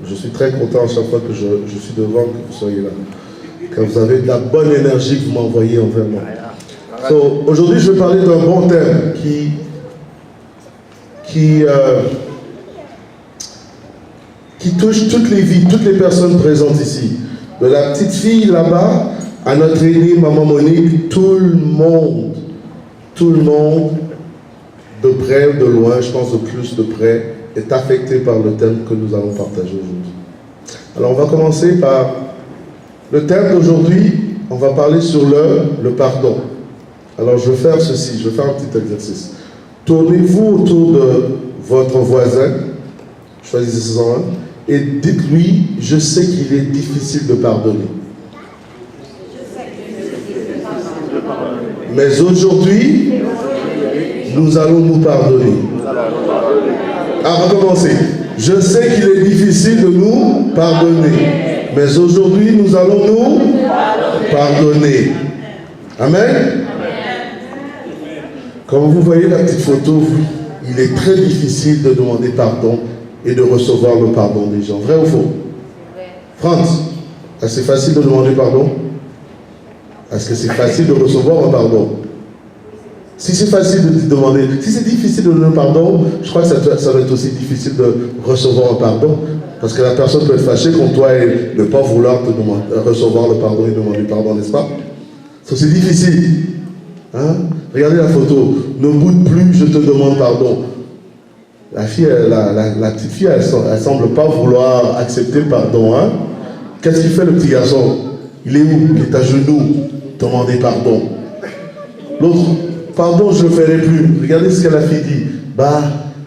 Je suis très content à chaque fois que je suis devant, que vous soyez là. Quand vous avez de la bonne énergie que vous m'envoyez envers moi. So, aujourd'hui, je vais parler d'un bon thème qui touche toutes les vies, toutes les personnes présentes ici. De la petite fille là-bas à notre aînée, Maman Monique, tout le monde, de près ou de loin, je pense de plus de près, est affecté par le thème que nous allons partager aujourd'hui. Alors, on va commencer par le thème d'aujourd'hui. On va parler sur le pardon. Alors, je vais faire ceci, je vais faire un petit exercice. Tournez-vous autour de votre voisin, choisissez-en un, et dites-lui, je sais qu'il est difficile de pardonner. Mais aujourd'hui, nous allons nous pardonner. À recommencer. Je sais qu'il est difficile de nous pardonner. Mais aujourd'hui, nous allons nous pardonner. Amen. Comme vous voyez la petite photo, il est très difficile de demander pardon et de recevoir le pardon des gens. Vrai ou faux? Franz, est-ce que c'est facile de demander pardon? Est-ce que c'est facile de recevoir un pardon? Si c'est facile de demander, si c'est difficile de donner pardon, je crois que ça doit être aussi difficile de recevoir un pardon. Parce que la personne peut être fâchée contre toi et ne pas vouloir recevoir le pardon et demander pardon, n'est-ce pas? C'est difficile. Hein? Regardez la photo. Ne boude plus, je te demande pardon. La petite fille, elle semble pas vouloir accepter le pardon. Hein? Qu'est-ce qu'il fait le petit garçon? Il est où? Il est à genoux. Demandez pardon. L'autre, pardon, je ne le ferai plus. Regardez ce que la fille dit. Bah,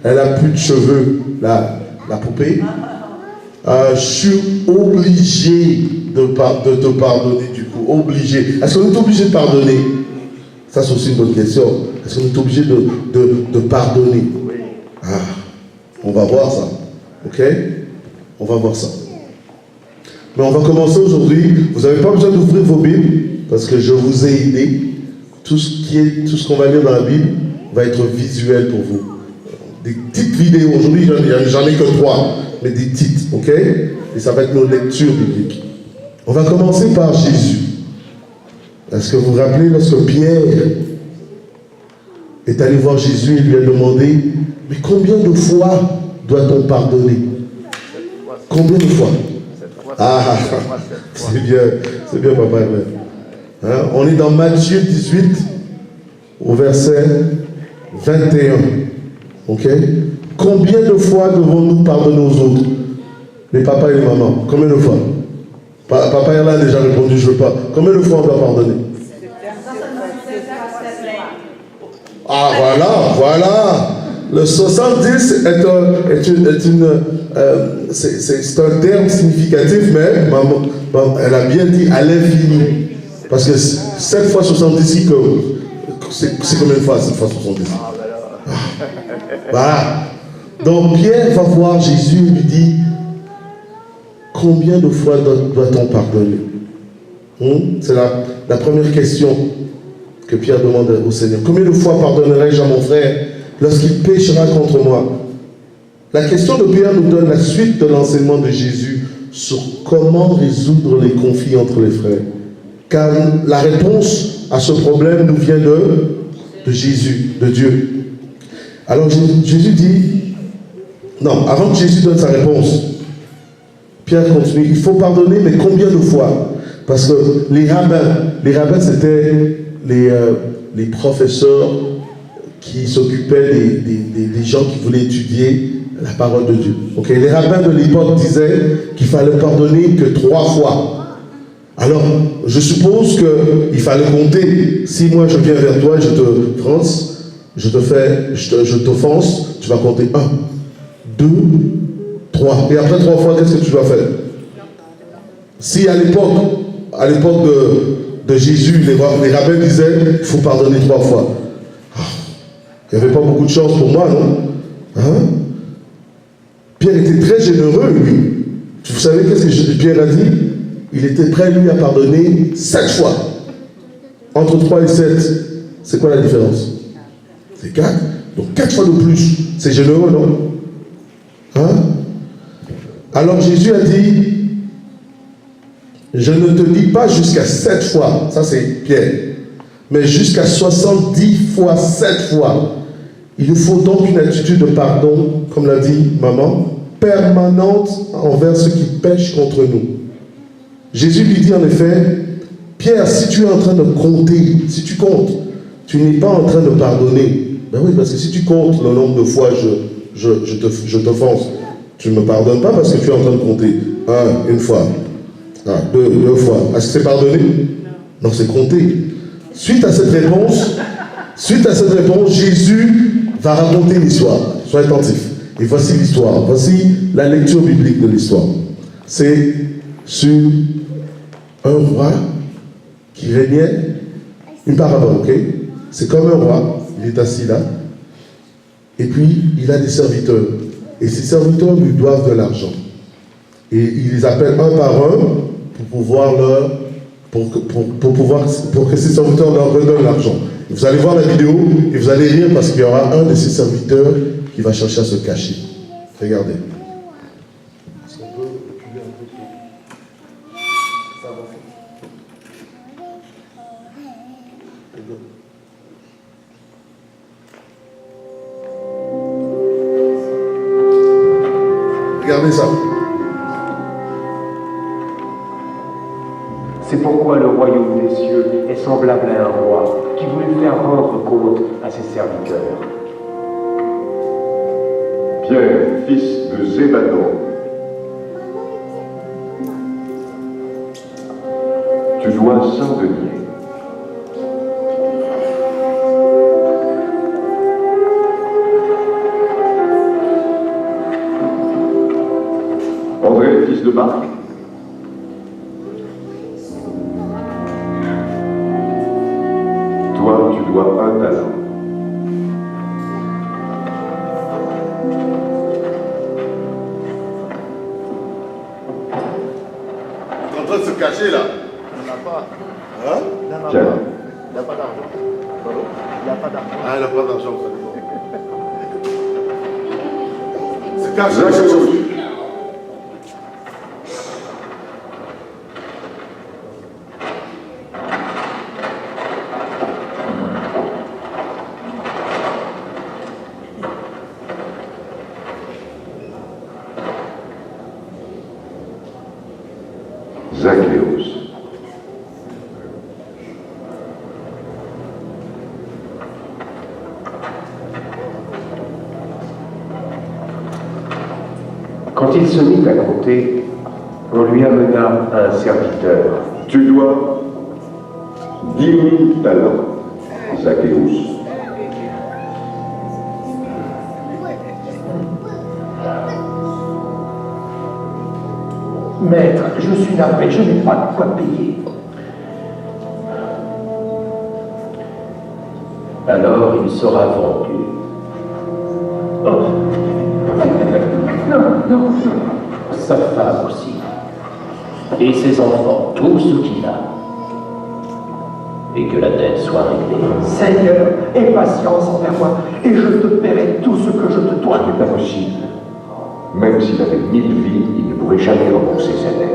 elle a plus de cheveux. La poupée. Je suis obligé de te pardonner du coup. Obligé. Est-ce qu'on est obligé de pardonner? Ça, c'est aussi une bonne question. Est-ce qu'on est obligé de pardonner? Ah, on va voir ça. Ok? On va voir ça. Mais on va commencer aujourd'hui. Vous n'avez pas besoin d'ouvrir vos Bibles parce que je vous ai aidé. Tout ce qu'on va lire dans la Bible va être visuel pour vous. Des petites vidéos. Aujourd'hui, j'en ai que 3, mais des titres, ok? Et ça va être nos lectures bibliques. On va commencer par Jésus. Est-ce que vous vous rappelez lorsque Pierre est allé voir Jésus et lui a demandé, mais combien de fois doit-on pardonner? Combien de fois? Ah, c'est bien, papa. Hein? On est dans Matthieu 18, au verset 21. Ok? Combien de fois devons-nous pardonner aux autres? Les papas et les mamans. Combien de fois? Papa et là a déjà répondu, je ne veux pas. Combien de fois on doit pardonner? Ah, voilà. Le 70 c'est un terme significatif, mais maman, elle a bien dit à l'infini. Parce que 7 fois 70, c'est combien de fois 7 fois 70? Voilà. Donc Pierre va voir Jésus et lui dit, combien de fois doit-on pardonner? C'est la première question que Pierre demande au Seigneur. Combien de fois pardonnerai-je à mon frère lorsqu'il péchera contre moi? La question de Pierre nous donne la suite de l'enseignement de Jésus sur comment résoudre les conflits entre les frères. Car la réponse à ce problème nous vient de Jésus, de Dieu. Alors Jésus dit, non, avant que Jésus donne sa réponse, Pierre continue, il faut pardonner, mais combien de fois? Parce que les rabbins c'était les professeurs qui s'occupaient des gens qui voulaient étudier la parole de Dieu. Okay? Les rabbins de l'époque disaient qu'il fallait pardonner que 3 fois. Alors, je suppose qu'il fallait compter. Si moi je viens vers toi et je t'offense, tu vas compter 1, 2, 3. Et après 3 fois, qu'est-ce que tu dois faire? Si à l'époque de Jésus, les rabbins disaient il faut pardonner 3 fois. Il n'y avait pas beaucoup de chance pour moi, non? Hein? Pierre était très généreux, lui. Vous savez qu'est-ce que Pierre a dit? Il était prêt, lui, à pardonner 7 fois. Entre 3 et 7, c'est quoi la différence? C'est 4. Donc 4 fois de plus. C'est généreux, non? Hein? Alors Jésus a dit, je ne te dis pas jusqu'à 7 fois, ça c'est Pierre, mais jusqu'à 70 fois, 7 fois. Il nous faut donc une attitude de pardon, comme l'a dit maman, permanente envers ceux qui pêchent contre nous. Jésus lui dit en effet, Pierre, si tu es en train de compter, si tu comptes, tu n'es pas en train de pardonner. Ben oui, parce que si tu comptes le nombre de fois je t'offense, tu ne me pardonnes pas parce que tu es en train de compter. Une fois. Deux fois. Est-ce que c'est pardonné? Non, c'est compter. Suite à cette réponse, Jésus va raconter l'histoire. Soyez attentifs. Et voici l'histoire. Voici la lecture biblique de l'histoire. C'est sur un roi qui régnait, une parabole, ok? C'est comme un roi, il est assis là, et puis il a des serviteurs. Et ces serviteurs lui doivent de l'argent. Et il les appelle un par un pour que ces serviteurs leur redonnent l'argent. Vous allez voir la vidéo et vous allez rire parce qu'il y aura un de ces serviteurs qui va chercher à se cacher. Regardez. Est-ce qu'on peut reculer un peu? Ça va. Regardez ça. C'est pourquoi le royaume des cieux est semblable à un roi qui voulut faire rendre compte à ses serviteurs. Pierre, fils de Zébadon, tu dois 100 deniers. André, fils de Marc, toi, tu dois 1 talent. Il est en train de se cacher là. Il n'a pas. Hein? Tiens. Il n'a pas d'argent. Il n'a pas d'argent. Ah, il n'a pas d'argent. C'est caché. Zacchaeus. Zacchaeus. Quand il se mit à compter, on lui amena un serviteur. Tu dois 10 000 talents, Zacchaeus. Maître, je suis navré, je n'ai pas de quoi payer. Alors il sera vendu. Oh. Non. Sa femme aussi. Et ses enfants, tout ce qu'il a. Et que la dette soit réglée. Seigneur, aie patience envers moi, et je te paierai tout ce que je te dois. Ce n'est pas possible. Même s'il avait 1000 vies, il ne pourrait jamais rembourser sa dette.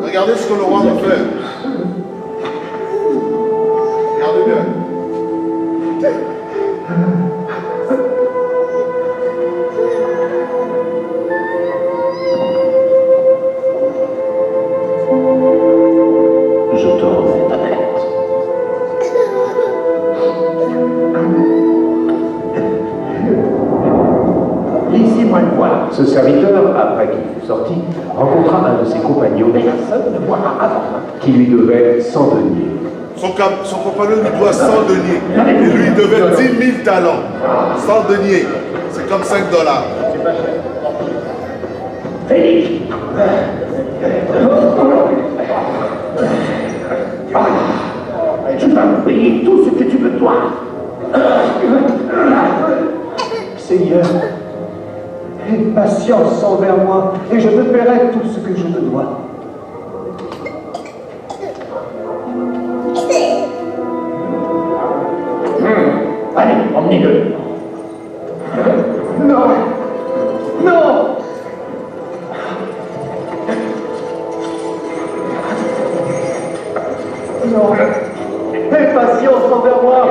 Regardez ce que le roi va faire. Regardez bien. Je te remets ta dette. Laissez-moi le voir. Ce serviteur, après qu'il fut sorti, rencontra un de ses compagnons Personne ne voira avant. qui lui devait 100 deniers. Son compagnon lui doit 100 deniers. Et lui, il devait 10 000 talents. 100 deniers. C'est comme 5 $. Félix. Tu vas me payer tout ce que tu me dois. Seigneur, aie patience patience envers moi, et je te paierai tout ce que je te dois. Allez, emmenez-le. Non! Non! Non! Aie patience envers moi!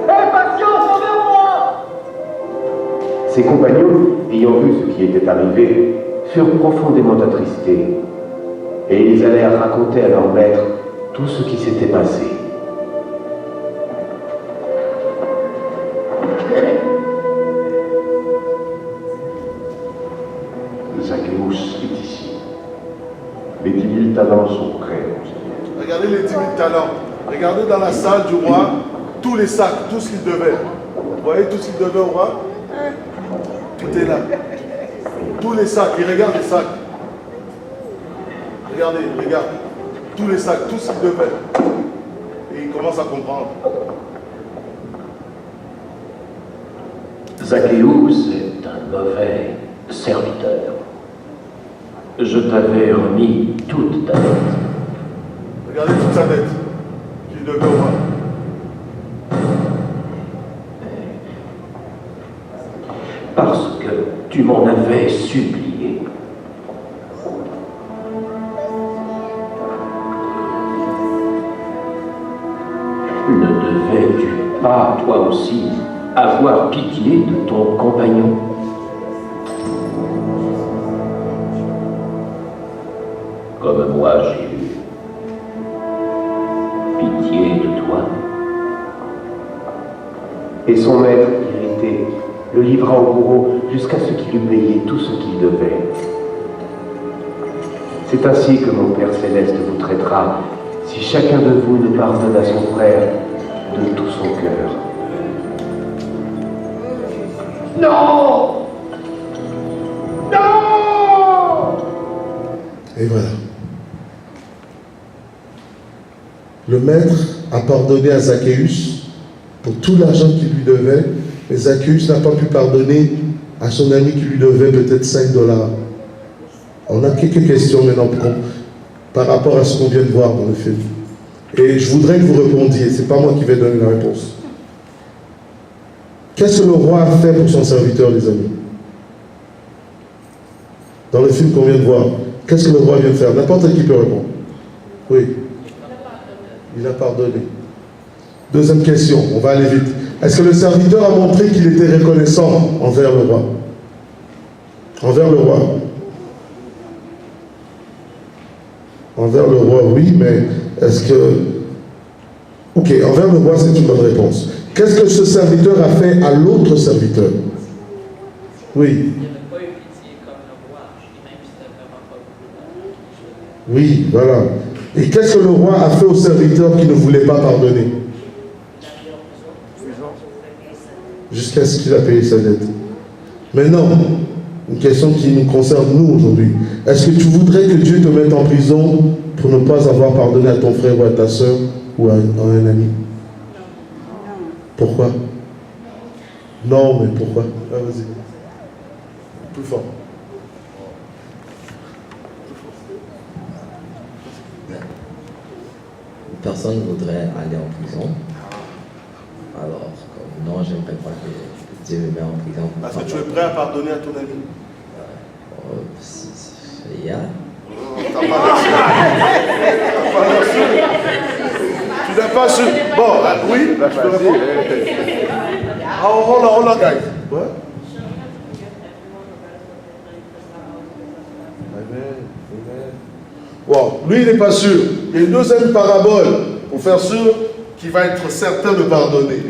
Aie patience envers moi! Ses compagnons, ayant vu ce qui était arrivé, furent profondément attristés, et ils allèrent raconter à leur maître tout ce qui s'était passé. Zacchaeus est ici. Les 10 000 talents sont prêts, mon Seigneur. Regardez les 10 000 talents. Regardez dans la salle du roi, tous les sacs, tout ce qu'il devait. Vous voyez tout ce qu'il devait au roi? Tout est là. Tous les sacs, il regarde les sacs. Regardez, regarde. Tous les sacs, tout ce qu'il devait. Et il commence à comprendre. Zacchaeus est un mauvais serviteur. Je t'avais remis toute ta dette. Regardez toute sa dette qu'il devait au roi. Parce que tu m'en avais supplié. Ne devais-tu pas, toi aussi, avoir pitié de ton compagnon? Comme moi j'ai eu pitié de toi. Et son maître, irrité, le livra au bourreau jusqu'à ce qu'il eût payé tout ce qu'il devait. C'est ainsi que mon Père Céleste vous traitera, si chacun de vous ne pardonne à son frère de tout son cœur. Non! Non! Et voilà. Le maître a pardonné à Zacchaeus pour tout l'argent qu'il lui devait, mais Zacchaeus n'a pas pu pardonner à son ami qui lui devait peut-être $5. On a quelques questions maintenant par rapport à ce qu'on vient de voir dans le film. Et je voudrais que vous répondiez, c'est pas moi qui vais donner la réponse. Qu'est-ce que le roi a fait pour son serviteur, les amis? Dans le film qu'on vient de voir, qu'est-ce que le roi vient de faire? N'importe qui peut répondre. Oui. Il a pardonné. Deuxième question, on va aller vite. Est-ce que le serviteur a montré qu'il était reconnaissant envers le roi? Envers le roi. Envers le roi, oui, mais est-ce que... Ok, envers le roi, c'est une bonne réponse. Qu'est-ce que ce serviteur a fait à l'autre serviteur? Oui. Oui, voilà. Et qu'est-ce que le roi a fait au serviteur qui ne voulait pas pardonner? Jusqu'à ce qu'il a payé sa dette. Maintenant, une question qui nous concerne nous aujourd'hui. Est-ce que tu voudrais que Dieu te mette en prison pour ne pas avoir pardonné à ton frère ou à ta soeur ou à un ami? Pourquoi? Non, mais pourquoi? Ah, vas-y. Plus fort. Personne ne voudrait aller en prison. Alors, comme non, j'aimerais pas que Dieu me mette en prison. Parce que tu es prêt à pardonner à ton ami? Yeah. T'as pas reçu. Tu n'as pas su. Bon, oui, je te réponds. Oh, hold on, guys. What? Wow, lui il n'est pas sûr. Il y a une deuxième parabole pour faire sûr qu'il va être certain de pardonner.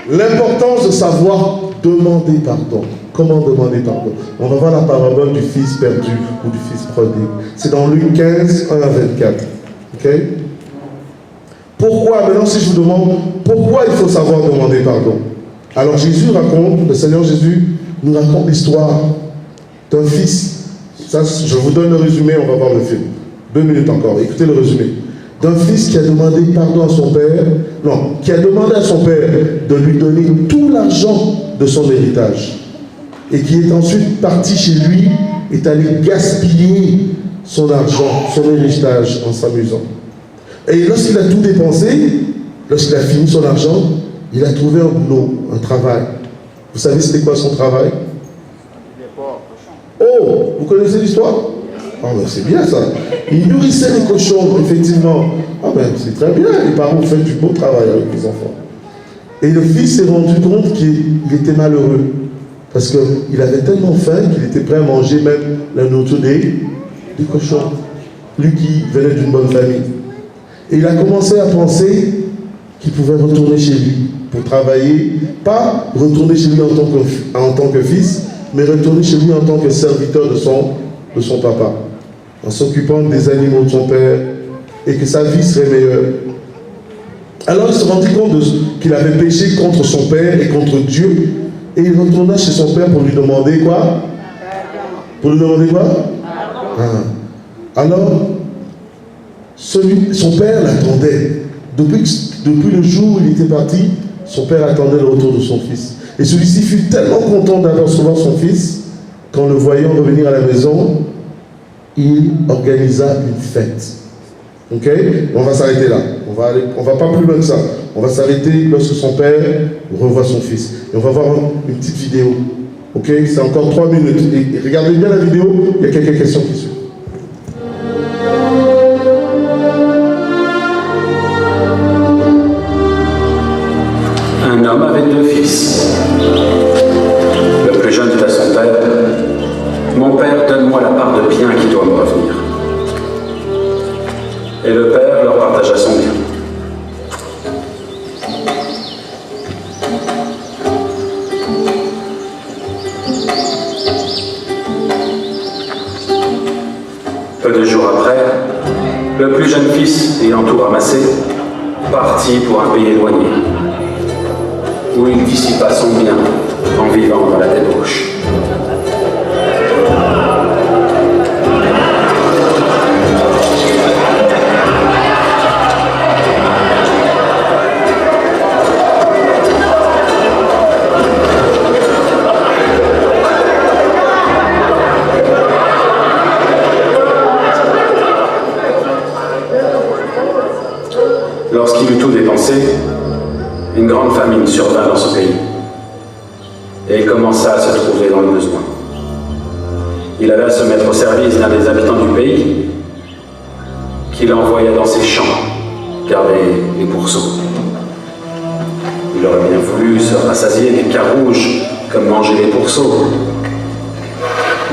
L'importance de savoir demander pardon. Comment demander pardon? On va voir la parabole du fils perdu ou du fils prodigue. C'est dans Luc 15, 1 à 24. Ok? Pourquoi, maintenant si je vous demande, pourquoi il faut savoir demander pardon? Alors Jésus raconte, le Seigneur Jésus nous raconte l'histoire d'un fils. Ça, je vous donne le résumé, on va voir le film. 2 minutes encore, écoutez le résumé. D'un fils qui a demandé pardon à son père, qui a demandé à son père de lui donner tout l'argent de son héritage. et qui est ensuite parti chez lui, est allé gaspiller son argent, son héritage en s'amusant. Et lorsqu'il a tout dépensé, lorsqu'il a fini son argent, il a trouvé un boulot, un travail. Vous savez c'était quoi son travail? Oh, vous connaissez l'histoire? Ah ben c'est bien ça. Il nourrissait les cochons, effectivement. Ah ben c'est très bien, les parents font du beau travail avec les enfants. Et le fils s'est rendu compte qu'il était malheureux. Parce qu'il avait tellement faim qu'il était prêt à manger même la nourriture des cochons. Lui qui venait d'une bonne famille. Et il a commencé à penser qu'il pouvait retourner chez lui pour travailler. Pas retourner chez lui en tant que fils, mais retourner chez lui en tant que serviteur de son papa. En s'occupant des animaux de son père et que sa vie serait meilleure. Alors il se rendit compte qu'il avait péché contre son père et contre Dieu. Et il retourna chez son père pour lui demander quoi? Pour lui demander quoi? Alors, son père l'attendait. Depuis le jour où il était parti, son père attendait le retour de son fils. Et celui-ci fut tellement content d'apercevoir son fils qu'en le voyant revenir à la maison, il organisa une fête. Ok? On va s'arrêter là. On va pas plus loin que ça. On va s'arrêter lorsque son père revoit son fils. Et on va voir une petite vidéo. Ok? C'est encore 3 minutes. Et regardez bien la vidéo, il y a quelques questions qui suivent. Un homme avait 2 fils. Le plus jeune dit à son père: mon père, donne-moi la part de bien qui doit me revenir. Et le père leur partagea son bien. Peu de jours après, le plus jeune fils, ayant tout ramassé, partit pour un pays éloigné, où il dissipa son bien en vivant dans la débauche. Lorsqu'il eut tout dépensé, une grande famine survint dans ce pays, et il commença à se trouver dans le besoin. Il alla se mettre au service d'un des habitants du pays, qu'il envoya dans ses champs garder les pourceaux. Il aurait bien voulu se rassasier des carouges comme manger les pourceaux,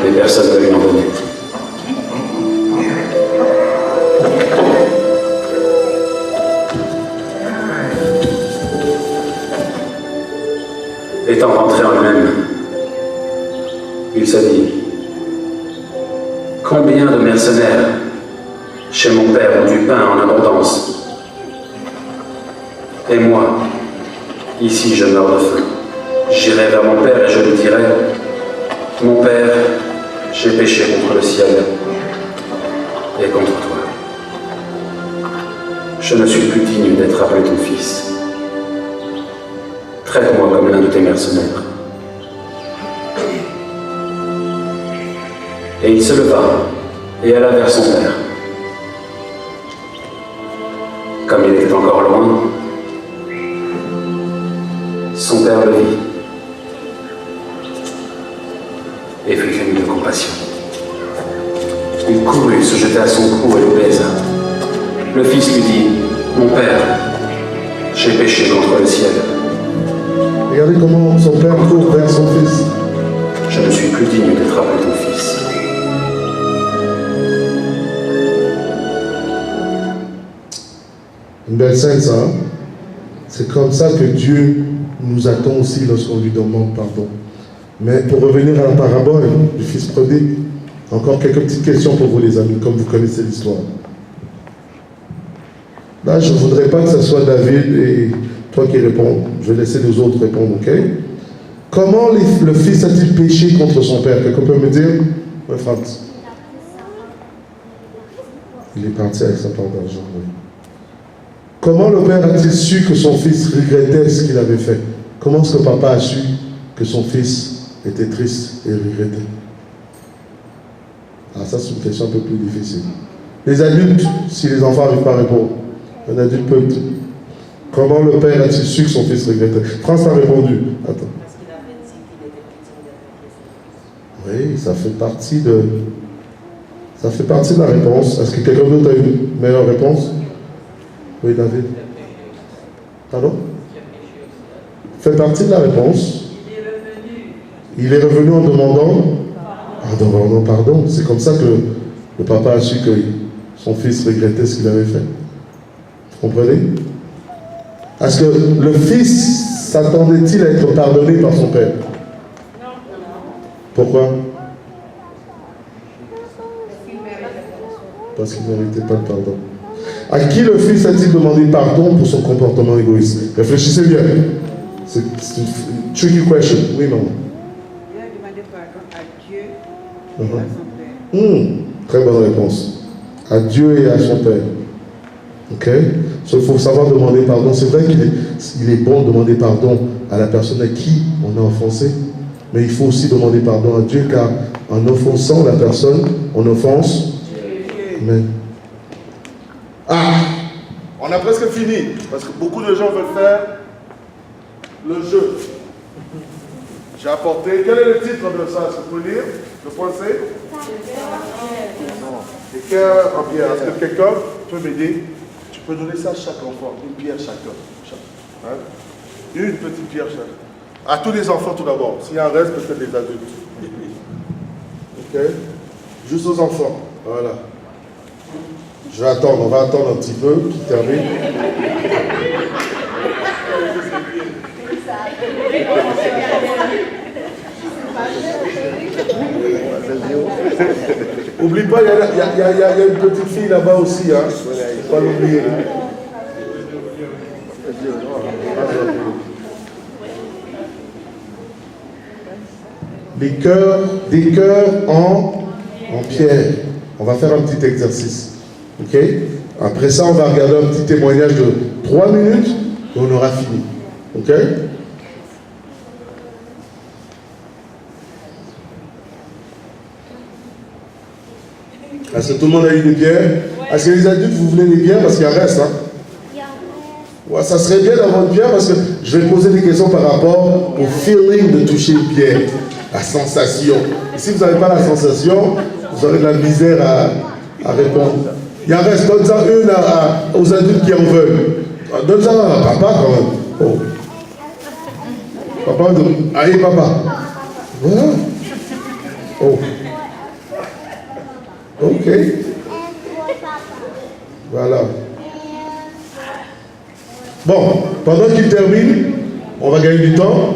mais personne ne lui en donnait. Étant rentré en lui-même, il se dit: combien de mercenaires chez mon père ont du pain en abondance, et moi, ici je meurs de faim. J'irai vers mon père et je lui dirai: mon père, j'ai péché contre le ciel et contre toi. Je ne suis plus digne d'être appelé ton fils. Traite-moi comme l'un de tes mercenaires. Et il se leva et alla vers son père. Comme il était encore loin, son père le vit et fut ému de compassion. Il courut, se jeta à son cou et le baisa. Le fils lui dit: mon père, j'ai péché contre le ciel. Regardez comment son père court vers son fils. Je ne suis plus digne d'être appelé ton fils. Une belle scène, ça. Hein? C'est comme ça que Dieu nous attend aussi lorsqu'on lui demande pardon. Mais pour revenir à la parabole du fils prodigue, encore quelques petites questions pour vous les amis, comme vous connaissez l'histoire. Là, je ne voudrais pas que ce soit David et toi qui réponds. Je vais laisser les autres répondre, ok? Comment le fils a-t-il péché contre son père? Quelqu'un peut me dire? Oui, Franz. Il est parti avec sa part d'argent, oui. Comment le père a-t-il su que son fils regrettait ce qu'il avait fait? Comment est-ce que papa a su que son fils était triste et regrettait? Ah, ça c'est une question un peu plus difficile. Les adultes, si les enfants n'arrivent pas à répondre, un adulte peut. Comment le père a-t-il su que son fils regrettait? France a répondu. Attends. Parce qu'il avait dit qu'il était petit. Oui, ça fait partie de la réponse. Est-ce que quelqu'un d'autre a une meilleure réponse? Oui, David. Pardon? Fait partie de la réponse. Il est revenu en demandant pardon. C'est comme ça que le papa a su que son fils regrettait ce qu'il avait fait. Vous comprenez? Est-ce que le fils s'attendait-il à être pardonné par son père? Non. Pourquoi? Parce qu'il ne méritait pas le pardon. À qui le fils a-t-il demandé pardon pour son comportement égoïste? Réfléchissez bien. C'est une tricky question. Oui, maman. Il a demandé pardon à Dieu et à son père. Très bonne réponse. À Dieu et à son père. Ok? Il faut savoir demander pardon. C'est vrai qu'il est bon de demander pardon à la personne à qui on a offensé, mais il faut aussi demander pardon à Dieu, car en offensant la personne, on offense Dieu. Amen. Ah! On a presque fini, parce que beaucoup de gens veulent faire le jeu. J'ai apporté. Quel est le titre de ça? Est-ce que vous pouvez lire? Le point C? Les cœurs en pierre. Est-ce que quelqu'un peut m'aider? Tu peux donner ça à chaque enfant, une pierre chacun. Hein? Une petite pierre chacun. À tous les enfants tout d'abord. S'il y a un reste, peut-être les adultes. Ok? Juste aux enfants. Voilà. Je vais attendre, on va attendre un petit peu qu'il termine. Oublie pas, il y a une petite fille là-bas aussi, hein. Faut pas l'oublier. Des cœurs en pierre. On va faire un petit exercice. Ok? Après ça, on va regarder un petit témoignage de 3 minutes et on aura fini. Ok? Est-ce que tout le monde a eu des pierres? Est-ce que les adultes, vous voulez des pierres? Parce qu'il y en reste, hein? Ouais, ça serait bien d'avoir une pierre parce que je vais poser des questions par rapport au feeling de toucher une pierre. La sensation. Et si vous n'avez pas la sensation, vous aurez de la misère à répondre. Il y en reste, donne-en une aux adultes qui en veulent. Donne-en à papa quand même. Oh. Papa, allez papa. Voilà. Oh. Ok. Voilà. Bon, pendant qu'il termine, on va gagner du temps.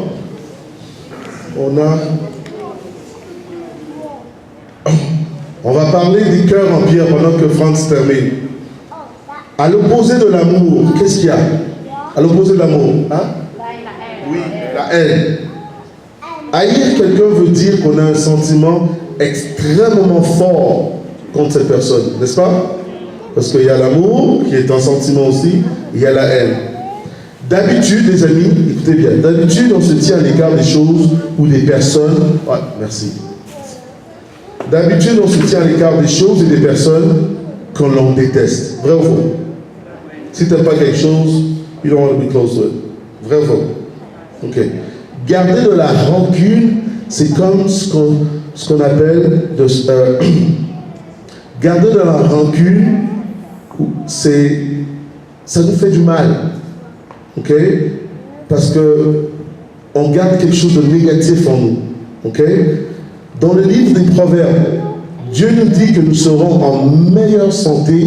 On va parler des cœurs en pierre pendant que Franz termine. À l'opposé de l'amour, qu'est-ce qu'il y a? À l'opposé de l'amour, hein? Oui, la haine. Haïr quelqu'un veut dire qu'on a un sentiment extrêmement fort contre cette personne, n'est-ce pas? Parce qu'il y a l'amour, qui est un sentiment aussi, il y a la haine. D'habitude, les amis, écoutez bien, d'habitude, on se tient à l'écart des choses ou des personnes. Ouais, merci. D'habitude, on se tient à l'écart des choses et des personnes que l'on déteste. Vrai ou faux? Si tu n'aimes pas quelque chose, you don't want to be close to it. Vrai ou faux? Ok. Garder de la rancune, c'est comme ce qu'on appelle garder de la rancune, ça nous fait du mal. Ok? Parce que on garde quelque chose de négatif en nous. Ok? Dans le livre des Proverbes, Dieu nous dit que nous serons en meilleure santé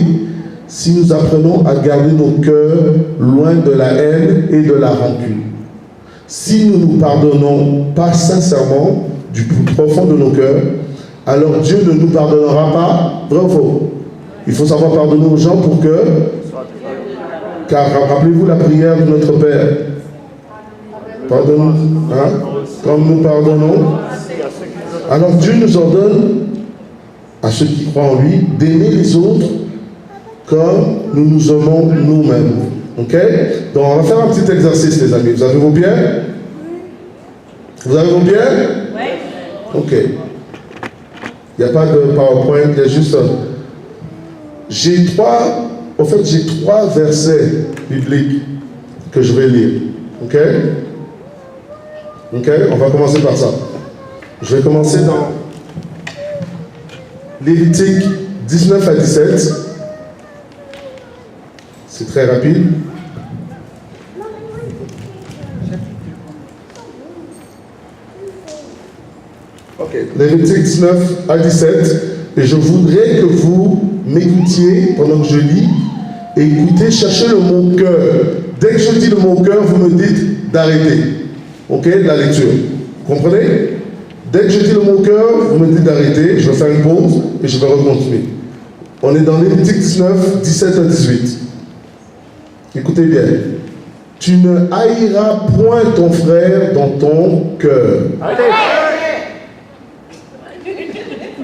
si nous apprenons à garder nos cœurs loin de la haine et de la rancune. Si nous ne nous pardonnons pas sincèrement du plus profond de nos cœurs, alors Dieu ne nous pardonnera pas. Vrai ou faux? Il faut savoir pardonner aux gens pour que... Car rappelez-vous la prière de notre Père. Pardonne-nous, hein? Comme nous pardonnons. Alors Dieu nous ordonne, à ceux qui croient en lui, d'aimer les autres comme nous nous aimons nous-mêmes. Ok? Donc on va faire un petit exercice, les amis. Vous avez vos pierres? Vous avez vos pierres? Oui. Ok. Il n'y a pas de PowerPoint, il y a juste... J'ai trois versets bibliques que je vais lire. Ok? Ok? On va commencer par ça. Je vais commencer dans Lévitique 19 à 17. C'est très rapide. Ok. Lévitique 19 à 17. Et je voudrais que vous m'écoutiez pendant que je lis. Et écoutez, cherchez le mot cœur. Dès que je dis le mot cœur, vous me dites d'arrêter. Ok? La lecture. Vous comprenez? Dès que je dis le mot cœur, vous me dites d'arrêter. Je vais faire une pause et je vais recontinuer. On est dans Lévitique 19, 17 à 18. Écoutez bien. Tu ne haïras point ton frère dans ton cœur.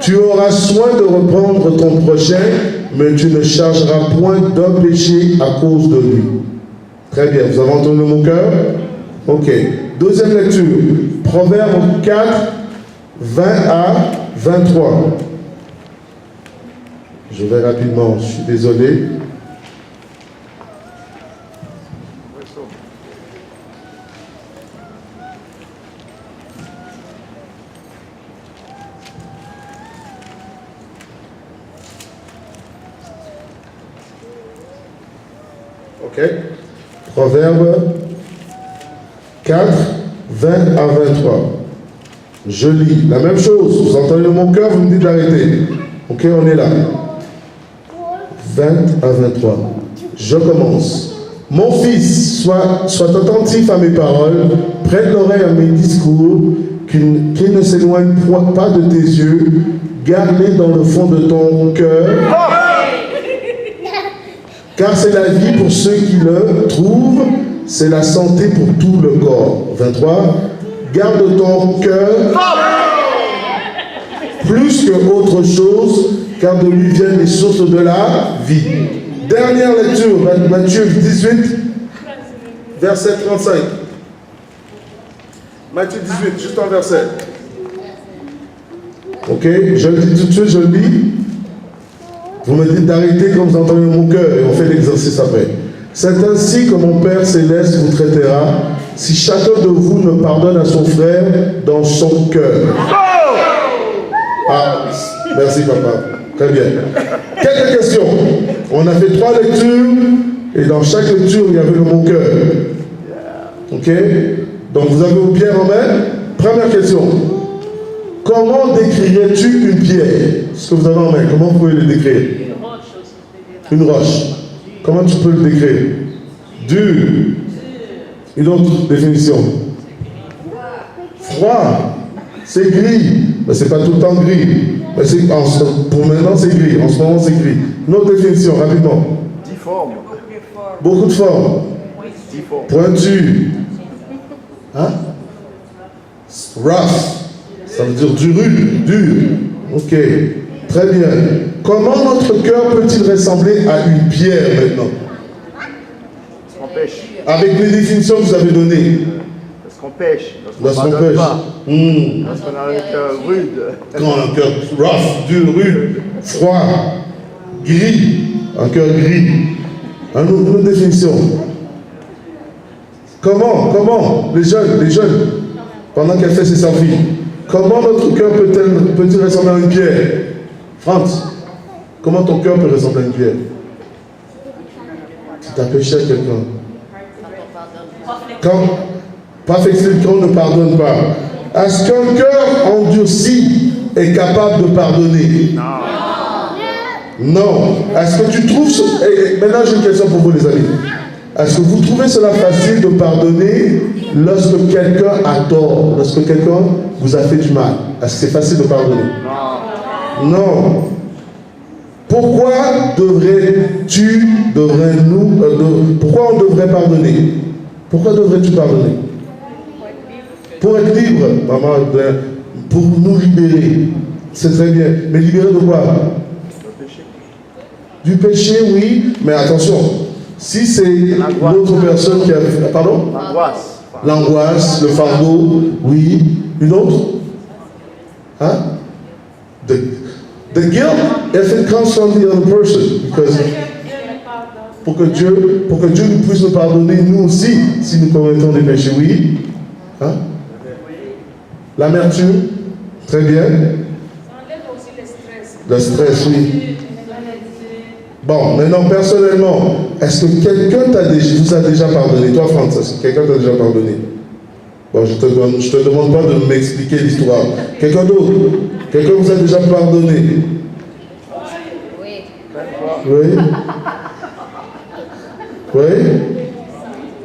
Tu auras soin de reprendre ton prochain, mais tu ne chargeras point d'un péché à cause de lui. Très bien. Vous avez entendu le mot cœur? Ok. Deuxième lecture. Proverbe 4, 20 à 23. Je vais rapidement, je suis désolé. Ok. Proverbe 4, 20 à 23. Je lis la même chose. Vous entendez le mot cœur, vous me dites d'arrêter. Ok, on est là. 20 à 23. Je commence. Mon fils, sois attentif à mes paroles, prête l'oreille à mes discours, qu'il ne s'éloigne pas de tes yeux, garde-les dans le fond de ton cœur. Car c'est la vie pour ceux qui le trouvent, c'est la santé pour tout le corps. 23. Garde ton cœur plus que autre chose, car de lui viennent les sources de la vie. Dernière lecture, Matthieu 18, verset 35. Matthieu 18, juste un verset. Ok, je le dis tout de suite, je le lis. Vous me dites d'arrêter quand vous entendez mon cœur et on fait l'exercice après. C'est ainsi que mon Père Céleste vous traitera si chacun de vous ne pardonne à son frère dans son cœur. Ah, merci papa. Très bien. Quelques questions. On a fait 3 lectures et dans chaque lecture il y avait le mot cœur. Ok? Donc vous avez vos pierres en main. Première question. Comment décrirais-tu une pierre? Ce que vous avez en main, comment vous pouvez le décrire? Une roche. Comment tu peux le décrire? Dur. Une autre définition. Froid. C'est gris. Mais c'est pas tout le temps gris. Mais pour maintenant c'est gris. En ce moment c'est gris. Une autre définition, rapidement. Difforme. Beaucoup de formes. Pointu. Hein? Rough. Ça veut dire dur. Ok. Très bien. Comment notre cœur peut-il ressembler à une pierre maintenant? Parce qu'on pêche. Avec les définitions que vous avez données. Parce qu'on pêche. Lorsqu'on pêche. Lorsqu'on a un cœur rude. Quand un cœur rough, dur, rude, froid, gris, un cœur gris. Une autre définition. Comment, les jeunes, pendant qu'elle fait ses selfies, comment notre cœur peut-il ressembler à une pierre? Franz, comment ton cœur peut ressembler à une pierre? Si tu as péché à quelqu'un. Pas flexible quand on ne pardonne pas. Est-ce qu'un cœur endurci est capable de pardonner? Non. Est-ce que tu trouves... Maintenant j'ai une question pour vous les amis. Est-ce que vous trouvez cela facile de pardonner lorsque quelqu'un a tort, lorsque quelqu'un vous a fait du mal? Est-ce que c'est facile de pardonner? Non. Pourquoi pourquoi on devrait pardonner? Pourquoi devrais-tu pardonner? Pour être libre, maman, pour nous libérer. C'est très bien. Mais libérer de quoi? Du péché, oui. Mais attention, si c'est l'autre personne qui a... Pardon? L'angoisse. L'angoisse, le fardeau, oui. Une autre? Huh? The guilt, if it comes from the other person, because pour que Dieu nous puisse nous pardonner, nous aussi, si nous commettons des péchés, oui. Hein? L'amertume, très bien. Le stress, oui. Bon, maintenant, personnellement, est-ce que quelqu'un vous a déjà pardonné? Toi, Franck, est-ce que quelqu'un t'a déjà pardonné? Bon, je te demande pas de m'expliquer l'histoire. Quelqu'un d'autre? Quelqu'un vous a déjà pardonné? Oui. Oui.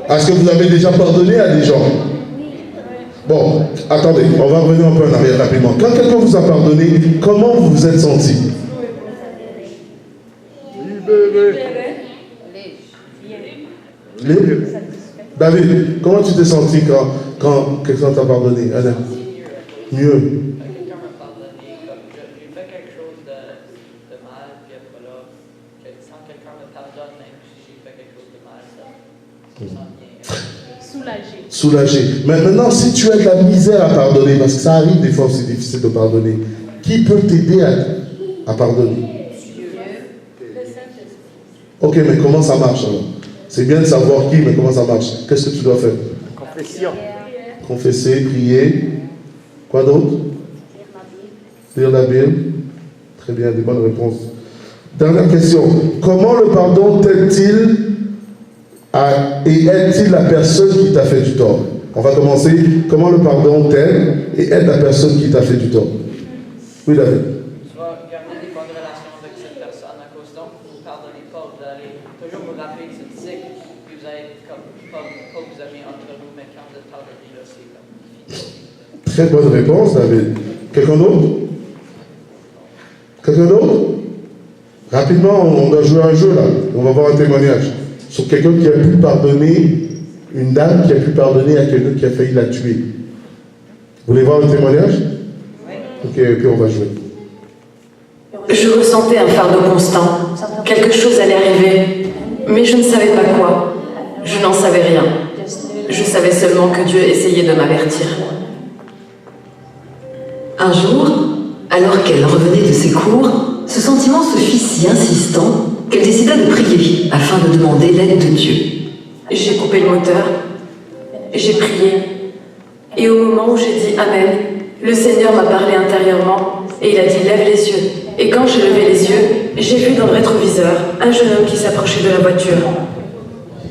Est-ce que vous avez déjà pardonné à des gens? Bon, attendez, on va revenir un peu en arrière rapidement. Quand quelqu'un vous a pardonné, comment vous vous êtes senti? David, comment tu t'es senti quand quelqu'un t'a pardonné? Anna? Mieux. Soulagé. Mais maintenant, si tu as de la misère à pardonner, parce que ça arrive des fois, c'est difficile de pardonner, qui peut t'aider à pardonner? Ok, mais comment ça marche alors? C'est bien de savoir qui, mais comment ça marche? Qu'est-ce que tu dois faire? Confession. Confesser, prier. Quoi d'autre? Lire la Bible. Très bien, des bonnes réponses. Dernière question. Comment le pardon t'aide-t-il et aide-t-il la personne qui t'a fait du tort? On va commencer. Comment le pardon t'aide et aide la personne qui t'a fait du tort? Oui, David. Tu vas garder des bonnes relations avec cette personne à cause donc vous ne pardonnez pas, vous allez toujours vous rappeler que c'est cycle, puis vous allez comme pas vous avez entre vous, mais quand vous êtes pardonné, là, c'est comme. Très bonne réponse, David. Quelqu'un d'autre? Quelqu'un d'autre? Rapidement, on doit jouer un jeu là. On va voir un témoignage sur quelqu'un qui a pu pardonner, une dame qui a pu pardonner à quelqu'un qui a failli la tuer. Vous voulez voir le témoignage? Ok, puis on va jouer. Je ressentais un fardeau constant. Quelque chose allait arriver, mais je ne savais pas quoi. Je n'en savais rien. Je savais seulement que Dieu essayait de m'avertir. Un jour, alors qu'elle revenait de ses cours, ce sentiment se fit si insistant qu'elle décida de prier afin de demander l'aide de Dieu. J'ai coupé le moteur, j'ai prié, et au moment où j'ai dit Amen, le Seigneur m'a parlé intérieurement et il a dit lève les yeux. Et quand j'ai levé les yeux, j'ai vu dans le rétroviseur un jeune homme qui s'approchait de la voiture.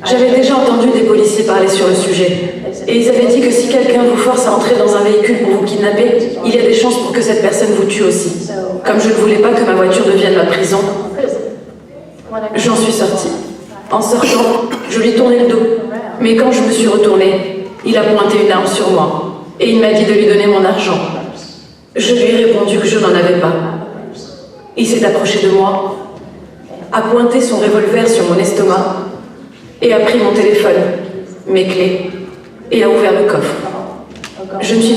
J'avais déjà entendu des policiers parler sur le sujet. Et ils avaient dit que si quelqu'un vous force à entrer dans un véhicule pour vous kidnapper, il y a des chances pour que cette personne vous tue aussi. Comme je ne voulais pas que ma voiture devienne ma prison, j'en suis sortie. En sortant, je lui tournais le dos. Mais quand je me suis retournée, il a pointé une arme sur moi. Et il m'a dit de lui donner mon argent. Je lui ai répondu que je n'en avais pas. Il s'est approché de moi, a pointé son revolver sur mon estomac et a pris mon téléphone, mes clés, et a ouvert le coffre. Je me suis